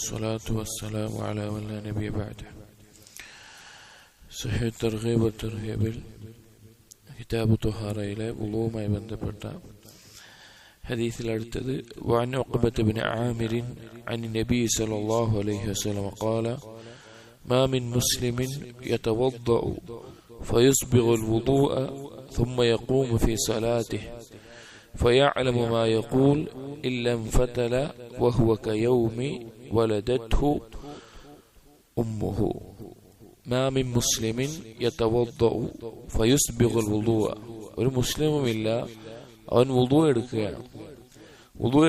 والصلاة والسلام على من لا نبي بعده. സഹീഹ് തർഗീബ് തർഹീബിൽ കിതാബ് തുഹാറയിലെ വുളൂവുമായി ബന്ധപ്പെട്ട ഹദീസിൽ അടുത്തത് വഅൻ ഉഖബത ഇബ്നു ആമിർ അൻ നബി സല്ലല്ലാഹു അലൈഹി വസല്ലം ഖാല മാ മിൻ മുസ്ലിമിൻ യതവദ്ദഉ ഫയസ്ബിഗു الوضوء ثم يقوم في صلاته فيعلم ما يقول إلا انفتل وهو كيوم ولدته أمه. ما من مسلم يتوضأ فيسبغ الوضوء. ഒരു മുസ്ലിമുമില്ല, അവൻ വുളൂ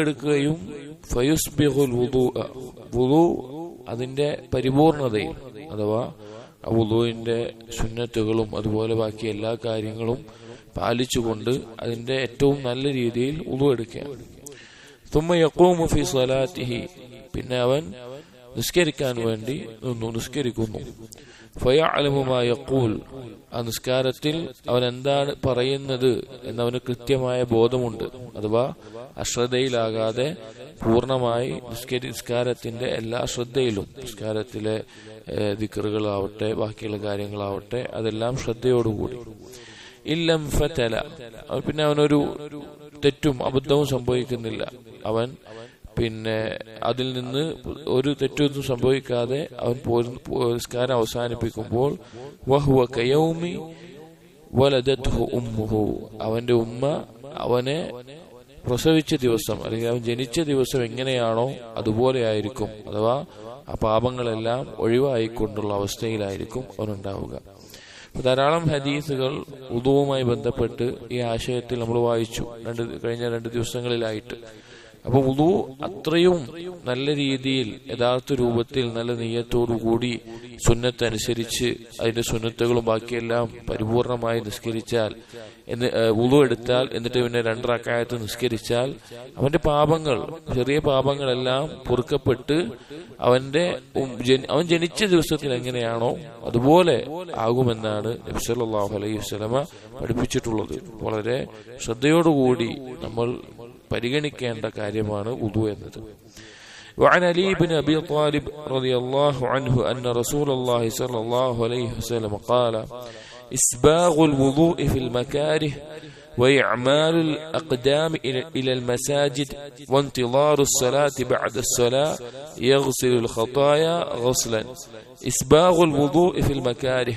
എടുക്കുകയും ഫയുസ്ബിഗുൽ വുളൂ അതിന്റെ പരിപൂർണതയിൽ, അഥവാ വുളൂവിന്റെ സുന്നത്തുകളും അതുപോലെ ബാക്കി എല്ലാ കാര്യങ്ങളും പാലിച്ചുകൊണ്ട് അതിന്റെ ഏറ്റവും നല്ല രീതിയിൽ വുളൂ എടുക്കുകയാണ്. തുമ്മ യഖൂമു ഫി സ്വലാത്തിഹി, പിന്നെ അവൻ നിസ്കരിക്കാൻ വേണ്ടി നിസ്കരിക്കുന്നു. ഫയഅലമു മാ യഖൂൽ, ആ നിസ്കാരത്തിൽ അവൻ എന്താണ് പറയുന്നത് എന്നവന് കൃത്യമായ ബോധമുണ്ട്. അഥവാ അശ്രദ്ധയിലാകാതെ പൂർണ്ണമായി നിസ്കാരത്തിന്റെ എല്ലാ ശ്രദ്ധയിലും, നിസ്കാരത്തിലെ ദിക്റുകളാവട്ടെ ബാക്കിയുള്ള കാര്യങ്ങളാവട്ടെ അതെല്ലാം ശ്രദ്ധയോടുകൂടി. ഇല്ലം ഫതല, പിന്നെ അവനൊരു തെറ്റും അബദ്ധവും സംഭവിക്കുന്നില്ല. അവൻ പിന്നെ അതിൽ നിന്ന് ഒരു തെറ്റൊന്നും സംഭവിക്കാതെ അവൻ നിസ്കാരം അവസാനിപ്പിക്കുമ്പോൾ വഹുവ കയൗമി വലദത്ഹു ഉമ്മുഹു, അവന്റെ ഉമ്മ അവനെ പ്രസവിച്ച ദിവസം അല്ലെങ്കിൽ അവൻ ജനിച്ച ദിവസം എങ്ങനെയാണോ അതുപോലെ ആയിരിക്കും. അഥവാ ആ പാപങ്ങളെല്ലാം ഒഴിവായിക്കൊണ്ടുള്ള അവസ്ഥയിലായിരിക്കും അവനുണ്ടാവുക. ധാരാളം ഹദീസുകൾ വുളൂവുമായി ബന്ധപ്പെട്ട് ഈ ആശയത്തിൽ നമ്മൾ വായിച്ചു കഴിഞ്ഞ 2 ദിവസങ്ങളിലായിട്ട്. അപ്പൊ വുളൂ അത്രയും നല്ല രീതിയിൽ യഥാർത്ഥ രൂപത്തിൽ നല്ല നിയ്യത്തോടു കൂടി സുന്നത്ത് അനുസരിച്ച് അതിന്റെ സുന്നത്തുകളും ബാക്കിയെല്ലാം പരിപൂർണമായി നിസ്കരിച്ചാൽ, വുളൂ എടുത്താൽ, എന്നിട്ട് പിന്നെ 2 റക്അത്ത് നിസ്കരിച്ചാൽ അവന്റെ പാപങ്ങൾ, ചെറിയ പാപങ്ങളെല്ലാം പൊറുക്കപ്പെട്ട് അവൻ ജനിച്ച ദിവസത്തിൽ എങ്ങനെയാണോ അതുപോലെ ആകുമെന്നാണ് നബി സല്ലല്ലാഹു അലൈഹി വസല്ലമ പഠിപ്പിച്ചിട്ടുള്ളത്. വളരെ ശ്രദ്ധയോടുകൂടി നമ്മൾ പരിഗണിക്കേണ്ട കാര്യമാണ് വുളൂ എന്നത്. وعن علي بن أبي طالب رضي الله عنه أن رسول الله صلى الله عليه وسلم قال إسباغ الوضوء في المكاره وإعمال الأقدام إلى المساجد وانتظار الصلاة بعد الصلاة يغسل الخطايا غسلا. إسباغ الوضوء في المكاره,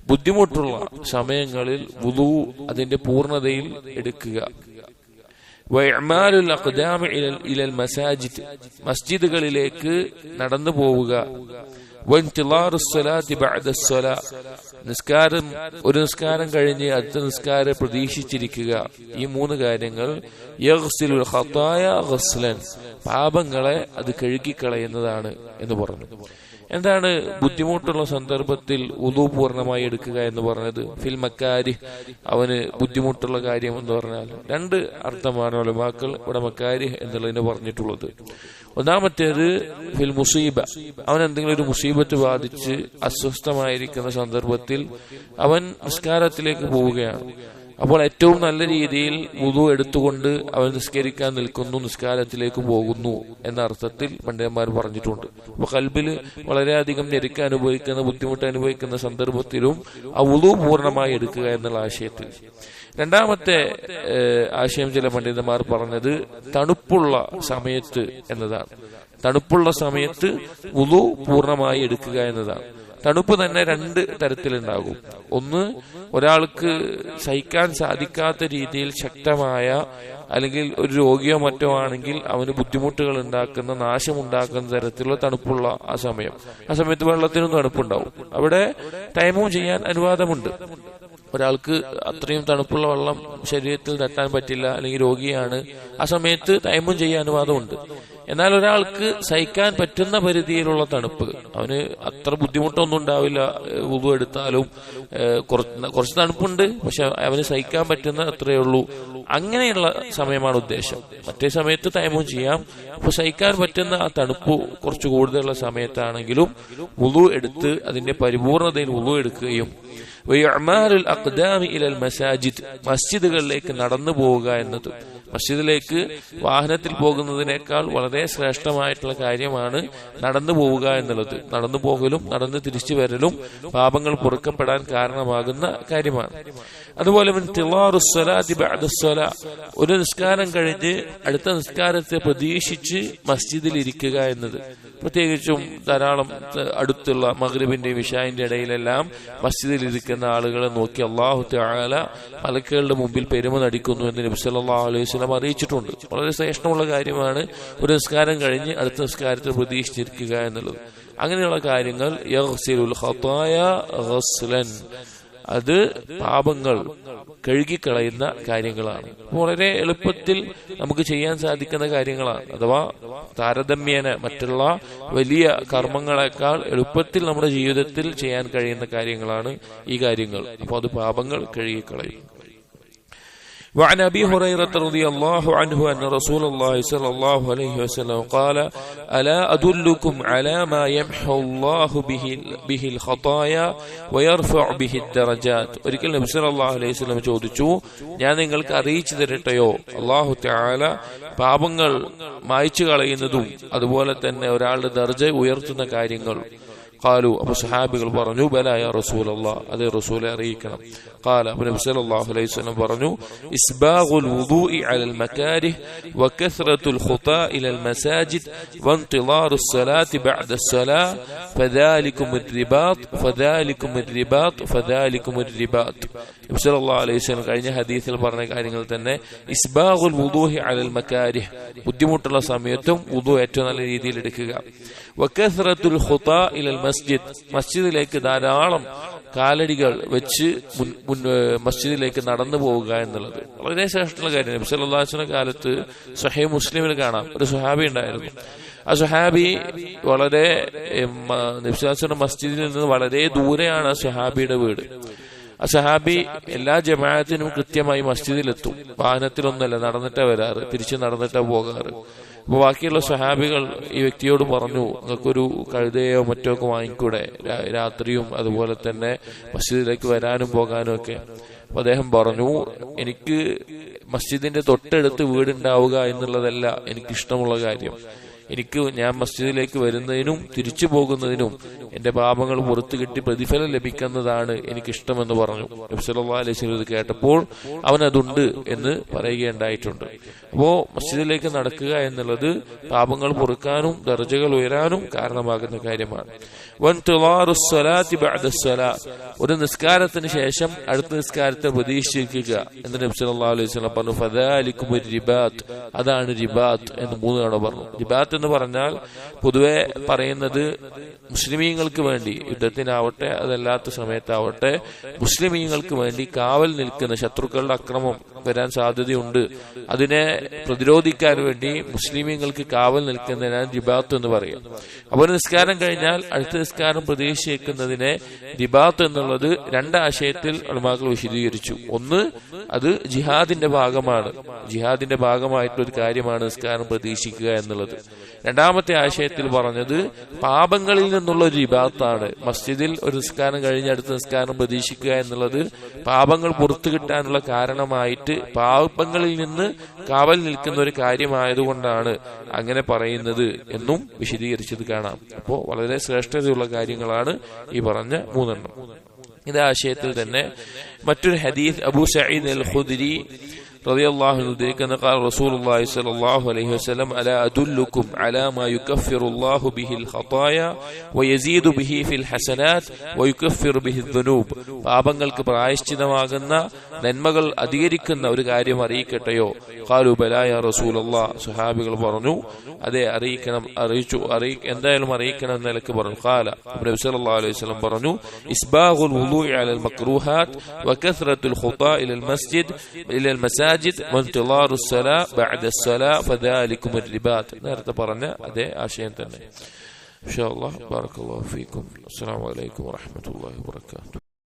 ബുദ്ധിമുട്ടുള്ള സമയങ്ങളിൽ വുളൂ അതിന്റെ പൂർണ്ണതയിൽ എടുക്കുക. വഇഅമാലുൽ അഖ്ദാമി ഇലൽ മസാജിദ്, മസ്ജിദുകളിലേക്ക് നടന്നു പോവുക. വഇൻതിളാറുസ് സ്വലാത്തി ബഅദസ് സ്വലാ, ഒരു നിസ്കാരം കഴിഞ്ഞ് അടുത്ത നിസ്കാരം പ്രതീക്ഷിച്ചിരിക്കുക. ഈ 3 കാര്യങ്ങൾ യഗ്സിലുൽ ഖതായ ഗസ്ലൻ, പാപങ്ങളെ അത് കഴുകിക്കളയുന്നതാണ് എന്ന് പറഞ്ഞു. എന്താണ് ബുദ്ധിമുട്ടുള്ള സന്ദർഭത്തിൽ വുളൂ പൂർണ്ണമായി എടുക്കുക എന്ന് പറഞ്ഞത്? ഫിൽ മക്കാരിഹ്, അവന് ബുദ്ധിമുട്ടുള്ള കാര്യം എന്ന് പറഞ്ഞാൽ 2 അർത്ഥമാണ് ഉലമാക്കൾ ഇവിടെ മക്കാരിഹ് എന്നുള്ളതിന് പറഞ്ഞിട്ടുള്ളത്. ഒന്നാമത്തേത് ഫിൽ മുസീബ, അവൻ എന്തെങ്കിലും ഒരു മുസീബത്ത് ബാധിച്ച് അസ്വസ്ഥമായിരിക്കുന്ന സന്ദർഭത്തിൽ അവൻ നിസ്കാരത്തിലേക്ക് പോവുകയാണ്. അപ്പോൾ ഏറ്റവും നല്ല രീതിയിൽ വുളൂ എടുത്തുകൊണ്ട് അവൻ നിസ്കരിക്കാൻ നിൽക്കുന്നു, നിസ്കാരത്തിലേക്ക് പോകുന്നു എന്ന അർത്ഥത്തിൽ പണ്ഡിതന്മാർ പറഞ്ഞിട്ടുണ്ട്. അപ്പൊ ഖൽബില് വളരെയധികം ഞെരുക്ക അനുഭവിക്കുന്ന, ബുദ്ധിമുട്ട് അനുഭവിക്കുന്ന സന്ദർഭത്തിലും ആ വുളൂ പൂർണ്ണമായി എടുക്കുക എന്നുള്ള ആശയത്തിൽ. രണ്ടാമത്തെ ആശയം ചില പണ്ഡിതന്മാർ പറഞ്ഞത് തണുപ്പുള്ള സമയത്ത് എന്നതാണ്. തണുപ്പുള്ള സമയത്ത് വുളൂ പൂർണ്ണമായി എടുക്കുക എന്നതാണ്. തണുപ്പ് തന്നെ 2 തരത്തിലുണ്ടാകും. ഒന്ന്, ഒരാൾക്ക് സഹിക്കാൻ സാധിക്കാത്ത രീതിയിൽ ശക്തമായ, അല്ലെങ്കിൽ ഒരു രോഗിയോ മറ്റോ ആണെങ്കിൽ അവന് ബുദ്ധിമുട്ടുകൾ ഉണ്ടാക്കുന്ന, നാശമുണ്ടാക്കുന്ന തരത്തിലുള്ള തണുപ്പുള്ള ആ സമയത്ത് വെള്ളത്തിനും തണുപ്പുണ്ടാവും. അവിടെ തയമ്മം ചെയ്യാൻ അനുവാദമുണ്ട്. ഒരാൾക്ക് അത്രയും തണുപ്പുള്ള വെള്ളം ശരീരത്തിൽ തട്ടാൻ പറ്റില്ല, അല്ലെങ്കിൽ രോഗിയാണ്, ആ സമയത്ത് തയമ്മം ചെയ്യാൻ അനുവാദമുണ്ട്. എന്നാൽ ഒരാൾക്ക് സഹിക്കാൻ പറ്റുന്ന പരിധിയിലുള്ള തണുപ്പ്, അവന് അത്ര ബുദ്ധിമുട്ടൊന്നും ഉണ്ടാവില്ല, വുളൂ എടുത്താലും കുറച്ച് തണുപ്പുണ്ട്, പക്ഷെ അവന് സഹിക്കാൻ പറ്റുന്ന അത്രയേ ഉള്ളൂ, അങ്ങനെയുള്ള സമയമാണ് ഉദ്ദേശം. മറ്റേ സമയത്ത് തയമ്മം ചെയ്യാം. അപ്പൊ സഹിക്കാൻ പറ്റുന്ന ആ തണുപ്പ് കുറച്ച് കൂടുതലുള്ള സമയത്താണെങ്കിലും വുളൂ എടുത്ത് അതിന്റെ പരിപൂർണതയിൽ വുളൂ എടുക്കുകയും വയഅ്മാലുൽ അഖ്ദാമി ഇലൽ മസാജിദ്, മസ്ജിദുകളിലേക്ക് നടന്നു പോവുക എന്നത്. മസ്ജിദിലേക്ക് വാഹനത്തിൽ പോകുന്നതിനേക്കാൾ വളരെ ശ്രേഷ്ഠമായിട്ടുള്ള കാര്യമാണ് നടന്നു പോവുക എന്നുള്ളത്. നടന്നു പോകലും നടന്ന് തിരിച്ചു വരലും പാപങ്ങൾ പൊറുക്കപ്പെടാൻ കാരണമാകുന്ന കാര്യമാണ്. അതുപോലെ ഒരു നിസ്കാരം കഴിഞ്ഞ് അടുത്ത നിസ്കാരത്തെ പ്രതീക്ഷിച്ച് മസ്ജിദിൽ ഇരിക്കുക എന്നത്. പ്രത്യേകിച്ചും ധാരാളം അടുത്തുള്ള മഗ്രിബിന്റെയും ഇശാഇന്റെ ഇടയിലെല്ലാം മസ്ജിദിൽ ഇരിക്കുന്ന ആളുകളെ നോക്കി അല്ലാഹു തആല മലക്കുകളുടെ മുമ്പിൽ പെരുമ നടിക്കുന്നു എന്ന് നബി സല്ലല്ലാഹു അലൈഹി വസല്ലം അറിയിച്ചിട്ടുണ്ട്. വളരെ ശ്രേഷ്ഠമുള്ള കാര്യമാണ് ഒരു നിസ്കാരം കഴിഞ്ഞ് അടുത്ത നിസ്കാരത്തെ പ്രതീക്ഷിച്ചിരിക്കുക എന്നുള്ളത്. അങ്ങനെയുള്ള കാര്യങ്ങൾ യഗ്സിലുൽ ഖതായ ഗസ്ലൻ, അത് പാപങ്ങൾ കഴുകിക്കളയുന്ന കാര്യങ്ങളാണ്. വളരെ എളുപ്പത്തിൽ നമുക്ക് ചെയ്യാൻ സാധിക്കുന്ന കാര്യങ്ങളാണ്. അഥവാ താരതമ്യേന മറ്റുള്ള വലിയ കർമ്മങ്ങളെക്കാൾ എളുപ്പത്തിൽ നമ്മുടെ ജീവിതത്തിൽ ചെയ്യാൻ കഴിയുന്ന കാര്യങ്ങളാണ് ഈ കാര്യങ്ങൾ. അപ്പോൾ അത് പാപങ്ങൾ കഴുകിക്കളയും. وعن أبي هريرة رضي الله عنه أن رسول الله صلى الله عليه وسلم قال ألا أدلكم على ما يمحو الله به الخطايا ويرفع به الدرجات. ഒരിക്കൽ നബി സല്ലല്ലാഹു അലൈഹി വസല്ലം ചോദിച്ചു, ഞാൻ നിങ്ങൾക്ക് അറിയിച്ചു തരട്ടെയോ അല്ലാഹു തആല പാപങ്ങൾ മായ്ച്ചു കളയുന്നതും അതുപോലെ തന്നെ ഒരാളുടെ ദർജ ഉയർത്തുന്ന കാര്യങ്ങൾ. قالوا أبو صحابي برنو بلا يا رسول الله هذا رسول أريكنا. قال أبو نبي صلى الله عليه وسلم برنو إسباغ الوضوء على المكاره وكثرة الخطاء إلى المساجد وانتظار الصلاة بعد الصلاة فذلكم الرباط فذلكم الرباط فذلكم الرباط. നബി സല്ലല്ലാഹു അലൈഹി വസല്ലം കഴിഞ്ഞ ഹദീസിൽ പറഞ്ഞ കാര്യങ്ങൾ തന്നെ ഇസ്ബാഗുൽ വുദൂഹി അലൽ മകാരിഹ്, ബുദ്ധിമുട്ടുള്ള സമയത്തും വുദൂ ഏറ്റവും നല്ല രീതിയിൽ എടുക്കുക. വകസ്റത്തുൽ ഖുതാ ഇലൽ മസ്ജിദ്, മസ്ജിദിലേക്ക് ധാരാളം കാലടികൾ വെച്ച് മസ്ജിദിലേക്ക് നടന്നു പോവുക എന്നുള്ളത് വളരെ ശ്രേഷ്ഠമുള്ള കാര്യമാണ്. നബി സല്ലല്ലാഹു അലൈഹി വസല്ലം കാലത്ത് സ്വഹീഹ് മുസ്ലിമിൽ കാണാം, ഒരു സ്വഹാബി ഉണ്ടായിരുന്നു. ആ സ്വഹാബി വളരെ നബി സല്ലല്ലാഹു അലൈഹി വസല്ലം മസ്ജിദിൽ നിന്ന് വളരെ ദൂരെയാണ് ആ സ്വഹാബിയുടെ വീട്. ആ സഹാബി എല്ലാ ജമാഅത്തിനും കൃത്യമായി മസ്ജിദിലെത്തും. വാഹനത്തിലൊന്നല്ല, നടന്നിട്ടാ വരാറ്, തിരിച്ച് നടന്നിട്ടാ പോകാറ്. അപ്പൊ ബാക്കിയുള്ള സഹാബികൾ ഈ വ്യക്തിയോട് പറഞ്ഞു, നിങ്ങൾക്കൊരു കഴുതയോ മറ്റോ ഒക്കെ വാങ്ങിക്കൂടെ, രാത്രിയും അതുപോലെ തന്നെ മസ്ജിദിലേക്ക് വരാനും പോകാനും ഒക്കെ. അപ്പൊ അദ്ദേഹം പറഞ്ഞു, എനിക്ക് മസ്ജിദിന്റെ തൊട്ടടുത്ത് വീടുണ്ടാവുക എന്നുള്ളതല്ല എനിക്കിഷ്ടമുള്ള കാര്യം. ഞാൻ മസ്ജിദിലേക്ക് വരുന്നതിനും തിരിച്ചു പോകുന്നതിനും എന്റെ പാപങ്ങൾ പുറത്തു കിട്ടി പ്രതിഫലം ലഭിക്കുന്നതാണ് എനിക്കിഷ്ടമെന്ന് പറഞ്ഞു. നബി സല്ലല്ലാഹു അലൈഹി വസല്ലം ഇത് കേട്ടപ്പോൾ അവൻ അതുണ്ട് എന്ന് പറയുകയുണ്ടായിട്ടുണ്ട്. അപ്പോ മസ്ജിദിലേക്ക് നടക്കുക എന്നുള്ളത് പാപങ്ങൾ പൊറുക്കാനും ദർജകൾ ഉയരാനും കാരണമാകുന്ന കാര്യമാണ്. ഒരു നിസ്കാരത്തിന് ശേഷം അടുത്ത നിസ്കാരത്തെ പ്രതീക്ഷിക്കുക എന്ന് നബി സല്ലല്ലാഹു അലൈഹി വസല്ലം പറഞ്ഞു. ഫദാലികുമുർ റിബാത്ത്, അതാണ് റിബാത്ത് എന്ന് 3 തവണ പറഞ്ഞു. റിബാത്ത് എന്ന് പറഞ്ഞാൽ പൊതുവെ പറയുന്നത് മുസ്ലിമീങ്ങൾക്ക് വേണ്ടി, യുദ്ധത്തിനാവട്ടെ അതല്ലാത്ത സമയത്താവട്ടെ, മുസ്ലിമീങ്ങൾക്ക് വേണ്ടി കാവൽ നിൽക്കുന്ന, ശത്രുക്കളുടെ അക്രമം വരാൻ സാധ്യതയുണ്ട്, അതിനെ പ്രതിരോധിക്കാൻ വേണ്ടി മുസ്ലിമീങ്ങൾക്ക് കാവൽ നിൽക്കുന്നതിനാണ് റിബാത്ത് എന്ന് പറയും. അപ്പോൾ നിസ്കാരം കഴിഞ്ഞാൽ അടുത്ത നിസ്കാരം പ്രതീക്ഷിക്കുന്നതിനെ റിബാത്ത് എന്നുള്ളത് 2 ആശയത്തിൽ ഉലമാക്കൾ വിശദീകരിച്ചു. ഒന്ന്, അത് ജിഹാദിന്റെ ഭാഗമാണ്, ജിഹാദിന്റെ ഭാഗമായിട്ടുള്ള ഒരു കാര്യമാണ് നിസ്കാരം പ്രതീക്ഷിക്കുക എന്നുള്ളത്. രണ്ടാമത്തെ ആശയത്തിൽ പറഞ്ഞത് പാപങ്ങളിൽ നിന്നുള്ള ഒരു റിബാത്താണ്. മസ്ജിദിൽ ഒരു നിസ്കാരം കഴിഞ്ഞ് അടുത്ത നിസ്കാരം പ്രതീക്ഷിക്കുക എന്നുള്ളത് പാപങ്ങൾ പുറത്തു കിട്ടാനുള്ള കാരണമായിട്ട് പാപങ്ങളിൽ നിന്ന് കാവൽ നിൽക്കുന്ന ഒരു കാര്യമായതുകൊണ്ടാണ് അങ്ങനെ പറയുന്നത് എന്നും വിശദീകരിച്ചത് കാണാം. അപ്പോൾ വളരെ ശ്രേഷ്ഠതയുള്ള കാര്യങ്ങളാണ് ഈ പറഞ്ഞ 3 എണ്ണം. ഇത് ആശയത്തിൽ തന്നെ മറ്റൊരു ഹദീസ് അബൂ സഈദ് അൽ ഖുദ്രി റളിയല്ലാഹു അൻഹു ذكر قال رسول الله صلى الله عليه وسلم ألا أدلكم على ما يكفر الله به الخطايا ويزيد به في الحسنات ويكفر به الذنوب. പാപങ്ങൾക്ക് പ്രായശ്ചിത്തമാകുന്ന നന്മകൾ അധികരിക്കുന്ന ഒരു കാര്യം അറിയിക്കട്ടെയോ? ഖാലു ബലാ യാ റസൂലല്ലാഹ്, സ്വഹാബികൾ പറഞ്ഞു അതെ അറിയിക്കണം, എന്തായാലും അറിയിക്കണം എന്ന നിലക്ക് പറഞ്ഞു. ഖാല, നബി സല്ലല്ലാഹു അലൈഹി വസല്ലം പറഞ്ഞു ഇസ്ബാഗുൽ വുളൂഇ അലൽ മക്റൂഹാത്ത് വകസ്റത്തുൽ ഖുതാ ഇലൽ മസാജിദ് വൻതിളാറു الصلاة بعد الصلاة فذلكم الرباط. നേരത്തെ പറഞ്ഞ അതേ ആശയം തന്നെ. ഇൻഷാ അല്ലാഹ്. ബാറകല്ലാഹു ഫീക്കും. അസ്സലാമു അലൈക്കും വറഹ്മത്തുള്ളാഹി വബറകാതുഹു.